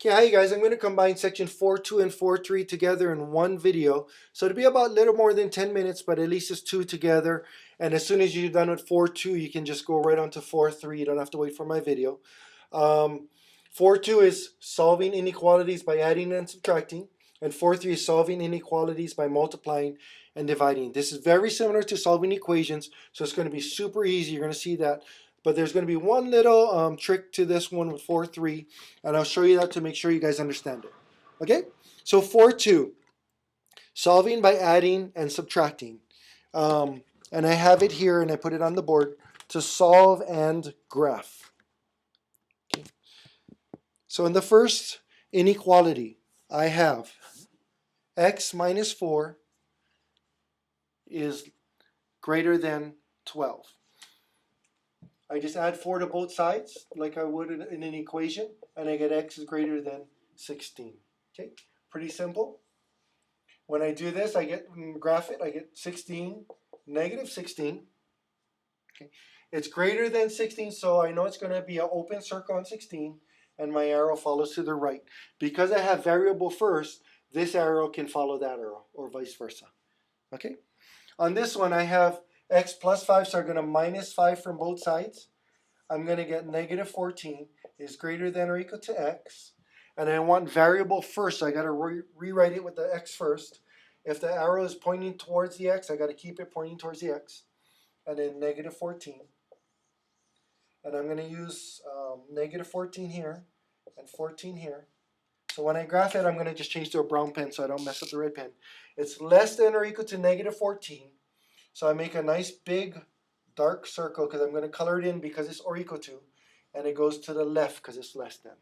Okay, hi guys, I'm going to combine section 4.2 and 4.3 together in one video. So it'll be about a little more than 10 minutes, but at least it's two together. And as soon as you're done with 4.2, you can just go right on to 4.3. You don't have to wait for my video. 4.2 is solving inequalities by adding and subtracting. And 4.3 is solving inequalities by multiplying and dividing. This is very similar to solving equations, so it's going to be super easy. You're going to see that. But there's going to be one little trick to this one with 4.3, and I'll show you that to make sure you guys understand it. Okay? So 4.2, solving by adding and subtracting. And I have it here, and I put it on the board to solve and graph. Okay. So in the first inequality, I have x minus 4 is greater than 12. I just add 4 to both sides like I would in an equation, and I get x is greater than 16. Okay, pretty simple. When I do this, I get, graph it, I get 16, negative 16. Okay, it's greater than 16, so I know it's going to be an open circle on 16, and my arrow follows to the right. Because I have variable first, this arrow can follow that arrow, or vice versa. Okay, on this one, I have x plus 5, so I'm going to minus 5 from both sides. I'm going to get negative 14 is greater than or equal to x. And I want variable first, so I got to rewrite it with the x first. If the arrow is pointing towards the x, I got to keep it pointing towards the x. And then negative 14. And I'm going to use negative 14 here and 14 here. So when I graph it, I'm going to just change to a brown pen so I don't mess up the red pen. It's less than or equal to negative 14. So I make a nice big dark circle because I'm going to color it in because it's or equal to, and it goes to the left because it's less than.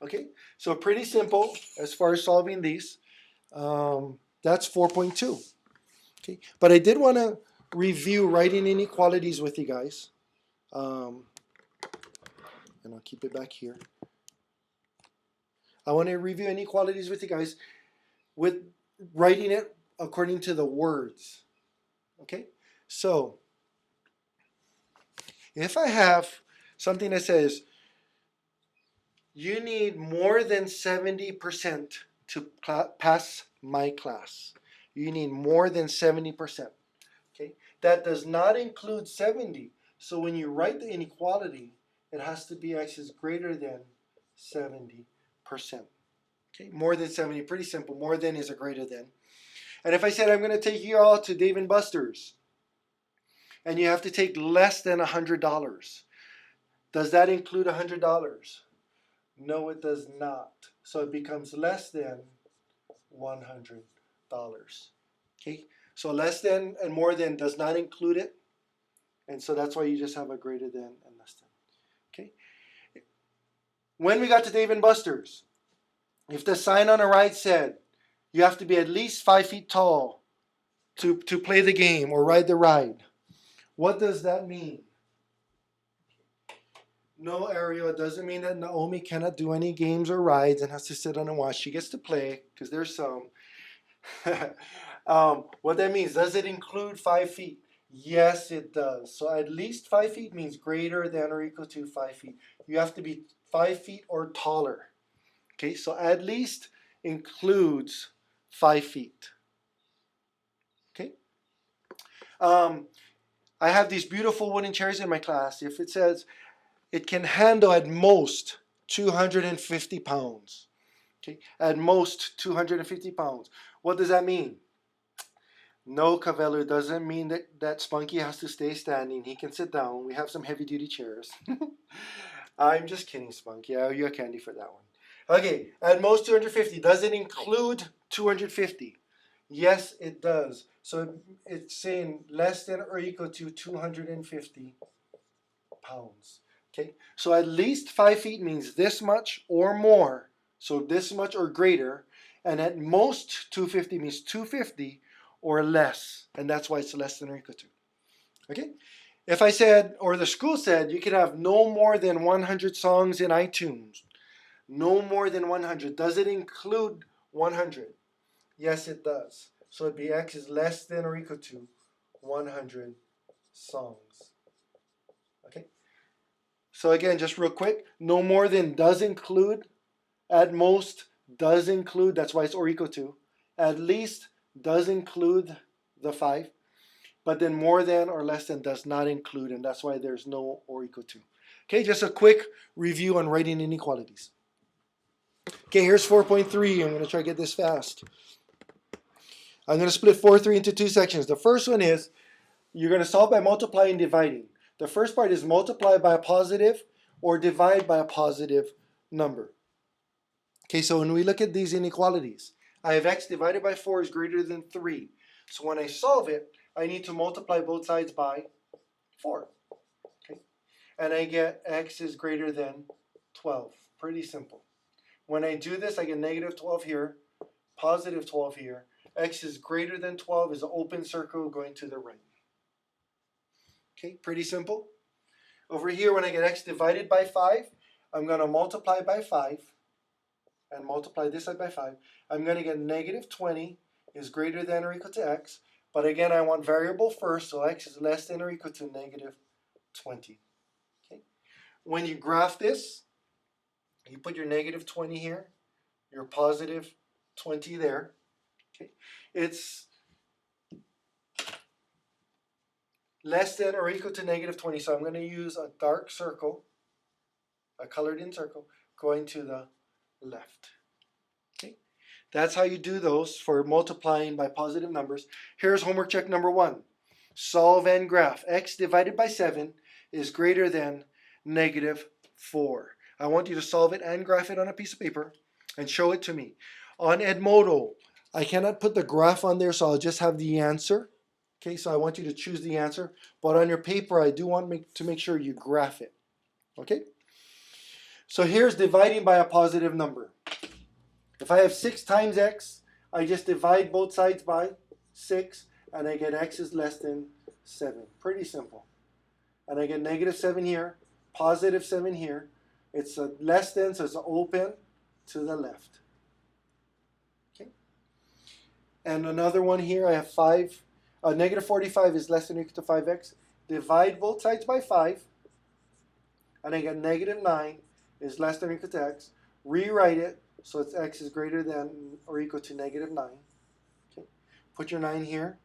Okay, so pretty simple as far as solving these. That's 4.2. Okay, but I did want to review writing inequalities with you guys. And I'll keep it back here. I want to review inequalities with you guys with writing it according to the words. Okay, so if I have something that says you need more than 70% to pass my class. You need more than 70%. Okay, that does not include 70. So when you write the inequality, it has to be x is greater than 70%. Okay, more than 70, pretty simple. More than is a greater than. And if I said I'm going to take you all to Dave & Buster's, and you have to take less than $100, does that include $100? No, it does not. So it becomes less than $100. Okay, so less than and more than does not include it. And so that's why you just have a greater than and less than. Okay. When we got to Dave & Buster's, if the sign on the right said you have to be at least 5 feet tall to play the game or ride the ride, what does that mean? No, Ariel, it doesn't mean that Naomi cannot do any games or rides and has to sit on and watch. She gets to play, because there's some. What that means, does it include 5 feet? Yes, it does. So at least 5 feet means greater than or equal to 5 feet. You have to be 5 feet or taller. Okay, so at least includes 5 feet. Okay. I have these beautiful wooden chairs in my class. If it says it can handle at most 250 pounds. Okay, at most 250 pounds. What does that mean? No, Cavello, doesn't mean that Spunky has to stay standing. He can sit down. We have some heavy-duty chairs. I'm just kidding, Spunky. I owe you a candy for that one. Okay, at most 250. Does it include 250? Yes, it does. So it's saying less than or equal to 250 pounds. Okay, so at least 5 feet means this much or more. So this much or greater. And at most 250 means 250 or less. And that's why it's less than or equal to. Okay, if I said, or the school said, you can have no more than 100 songs in iTunes. No more than 100. Does it include 100? Yes, it does. So it'd be x is less than or equal to 100 songs. Okay. So again, just real quick, no more than does include, at most does include, that's why it's or equal to, at least does include the 5, but then more than or less than does not include, and that's why there's no or equal to. Okay, just a quick review on writing inequalities. Okay, here's 4.3. I'm going to try to get this fast. I'm going to split 4.3 into two sections. The first one is you're going to solve by multiplying and dividing. The first part is multiply by a positive or divide by a positive number. Okay, so when we look at these inequalities, I have x divided by 4 is greater than 3. So when I solve it, I need to multiply both sides by 4. Okay, and I get x is greater than 12. Pretty simple. When I do this, I get negative 12 here, positive 12 here. X is greater than 12 is an open circle going to the right. Okay, pretty simple. Over here, when I get x divided by 5, I'm going to multiply by 5 and multiply this side by 5. I'm going to get negative 20 is greater than or equal to x. But again, I want variable first, so x is less than or equal to negative 20. Okay. When you graph this, you put your negative 20 here, your positive 20 there. Okay. It's less than or equal to negative 20, so I'm going to use a dark circle, a colored in circle, going to the left. Okay. That's how you do those for multiplying by positive numbers. Here's homework check number 1. Solve and graph. X divided by 7 is greater than negative 4. I want you to solve it and graph it on a piece of paper and show it to me. On Edmodo, I cannot put the graph on there, so I'll just have the answer. Okay, so I want you to choose the answer. But on your paper, I do want to make sure you graph it. Okay? So here's dividing by a positive number. If I have 6 times x, I just divide both sides by 6, and I get x is less than 7. Pretty simple. And I get negative 7 here, positive 7 here. It's a less than, so it's open to the left. Okay. And another one here, I have 5. Negative 45 is less than or equal to 5x. Divide both sides by 5. And I get negative 9 is less than or equal to x. Rewrite it so it's x is greater than or equal to negative 9. Okay. Put your 9 here.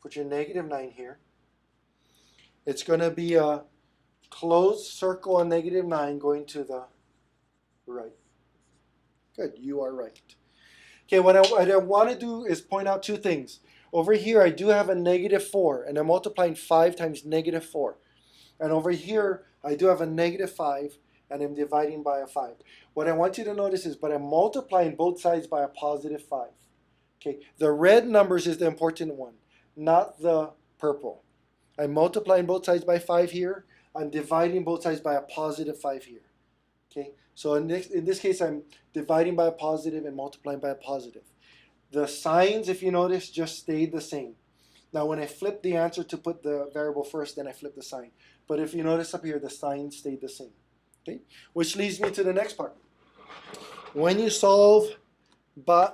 Put your negative 9 here. It's going to be a closed circle on negative 9 going to the right. Good, you are right. Okay, what I want to do is point out two things. Over here, I do have a negative 4, and I'm multiplying 5 times negative 4. And over here, I do have a negative 5, and I'm dividing by a 5. What I want you to notice is, but I'm multiplying both sides by a positive 5. Okay, the red numbers is the important one, not the purple. I'm multiplying both sides by 5 here. I'm dividing both sides by a positive 5 here. Okay, so in this case, I'm dividing by a positive and multiplying by a positive. The signs, if you notice, just stayed the same. Now, when I flip the answer to put the variable first, then I flip the sign. But if you notice up here, the sign stayed the same. Okay, which leads me to the next part. When you solve by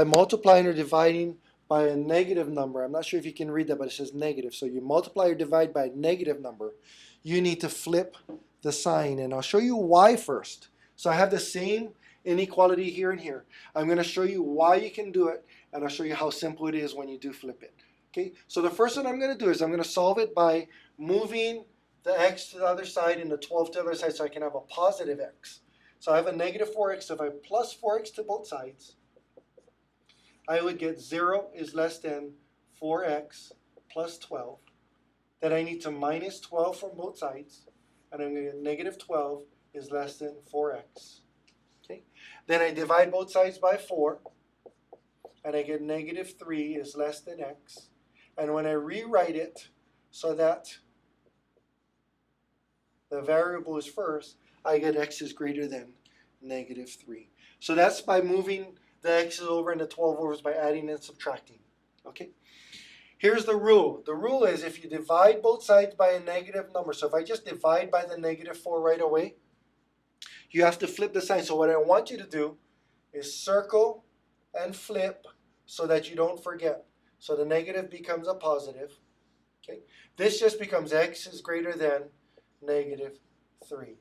multiplying or dividing by a negative number, I'm not sure if you can read that, but it says negative. So you multiply or divide by a negative number, you need to flip the sign. And I'll show you why first. So I have the same inequality here and here. I'm going to show you why you can do it, and I'll show you how simple it is when you do flip it. Okay, so the first one I'm going to do is I'm going to solve it by moving the x to the other side and the 12 to the other side so I can have a positive x. So I have a negative 4x. So if I plus 4x to both sides, I would get 0 is less than 4x plus 12. Then I need to minus 12 from both sides, and I'm going to get negative 12 is less than 4x. Okay. Then I divide both sides by 4, and I get negative 3 is less than x. And when I rewrite it so that the variable is first, I get x is greater than negative 3. So that's by moving the x's over and the 12 overs by adding and subtracting. Okay. Here's the rule. The rule is if you divide both sides by a negative number, so if I just divide by the negative 4 right away, you have to flip the sign. So what I want you to do is circle and flip so that you don't forget. So the negative becomes a positive. Okay. This just becomes x is greater than negative 3.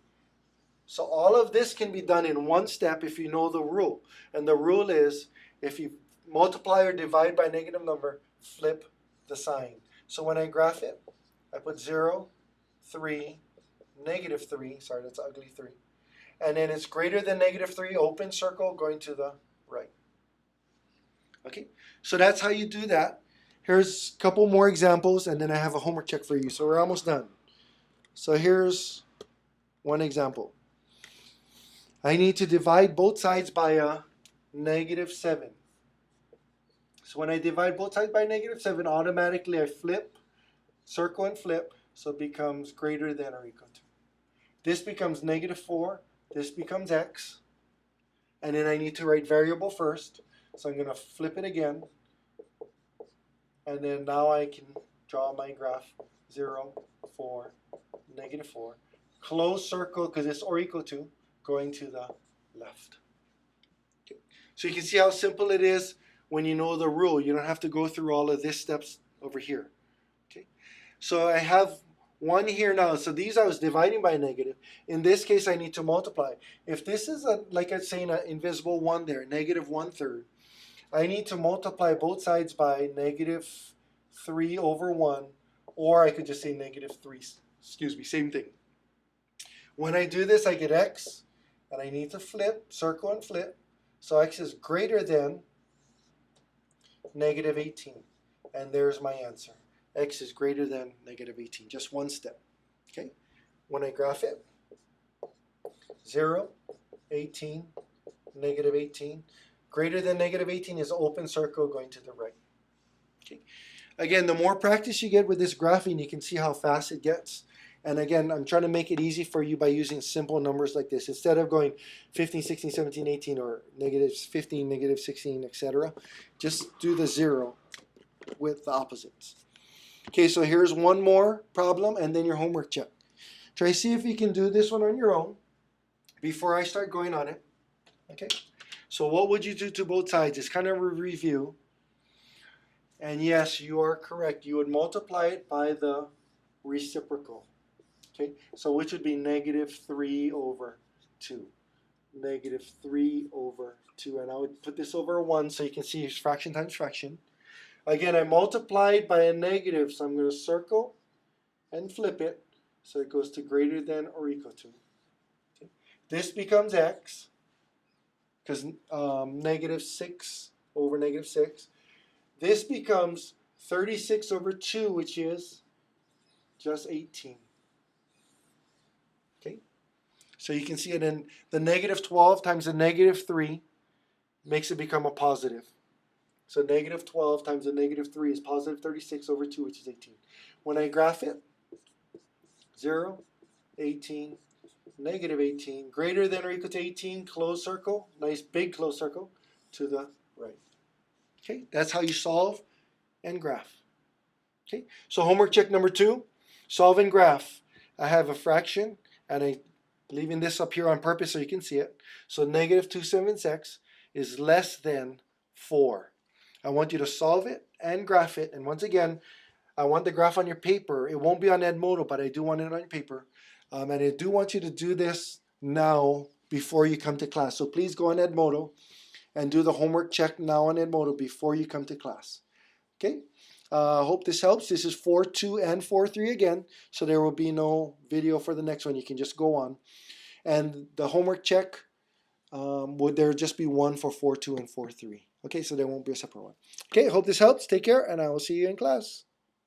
So all of this can be done in one step if you know the rule. And the rule is if you multiply or divide by a negative number, flip the sign. So when I graph it, I put 0, 3, negative 3. Sorry, that's ugly 3. And then it's greater than negative 3, open circle, going to the right. Okay, so that's how you do that. Here's a couple more examples, and then I have a homework check for you. So we're almost done. So here's one example. I need to divide both sides by a negative 7. So when I divide both sides by negative 7, automatically I flip, circle and flip, so it becomes greater than or equal to. This becomes negative 4, this becomes x, and then I need to write variable first. So I'm going to flip it again, and then now I can draw my graph 0, 4, negative 4. Close circle because it's or equal to, going to the left. Okay. So you can see how simple it is when you know the rule. You don't have to go through all of these steps over here. Okay. So I have one here now. So these I was dividing by negative. In this case, I need to multiply. If this is like I'm saying, an invisible 1 there, negative 1/3, I need to multiply both sides by negative 3 over 1, or I could just say negative 3. Excuse me, same thing. When I do this, I get x, and I need to flip, circle and flip. So x is greater than negative 18. And there's my answer. X is greater than negative 18. Just one step. Okay? When I graph it, 0, 18, negative 18. Greater than negative 18 is open circle going to the right. Okay. Again, the more practice you get with this graphing, you can see how fast it gets. And again, I'm trying to make it easy for you by using simple numbers like this. Instead of going 15, 16, 17, 18, or negative 15, negative 16, etc., just do the 0 with the opposites. Okay, so here's one more problem and then your homework check. Try to see if you can do this one on your own before I start going on it. Okay, so what would you do to both sides? It's kind of a review. And yes, you are correct. You would multiply it by the reciprocal. Okay, so which would be negative 3 over 2. Negative 3 over 2. And I would put this over 1 so you can see it's fraction times fraction. Again, I multiplied by a negative, so I'm going to circle and flip it so it goes to greater than or equal to. Okay. This becomes x, because negative 6 over negative 6. This becomes 36 over 2, which is just 18. Okay, so you can see it in the negative 12 times the negative 3 makes it become a positive. So negative 12 times the negative 3 is positive 36 over 2, which is 18. When I graph it, 0, 18, negative 18, greater than or equal to 18, closed circle, nice big closed circle, to the right. Okay, that's how you solve and graph. Okay, so homework check number 2, solve and graph. I have a fraction, and I'm leaving this up here on purpose so you can see it. So negative 2/7 is less than 4. I want you to solve it and graph it. And once again, I want the graph on your paper. It won't be on Edmodo, but I do want it on your paper. And I do want you to do this now before you come to class. So please go on Edmodo and do the homework check now on Edmodo before you come to class. Okay? Hope this helps. This is 4.2 and 4.3 again, so there will be no video for the next one. You can just go on. And the homework check, would there just be one for 4.2 and 4.3? Okay, so there won't be a separate one. Okay, hope this helps. Take care, and I will see you in class.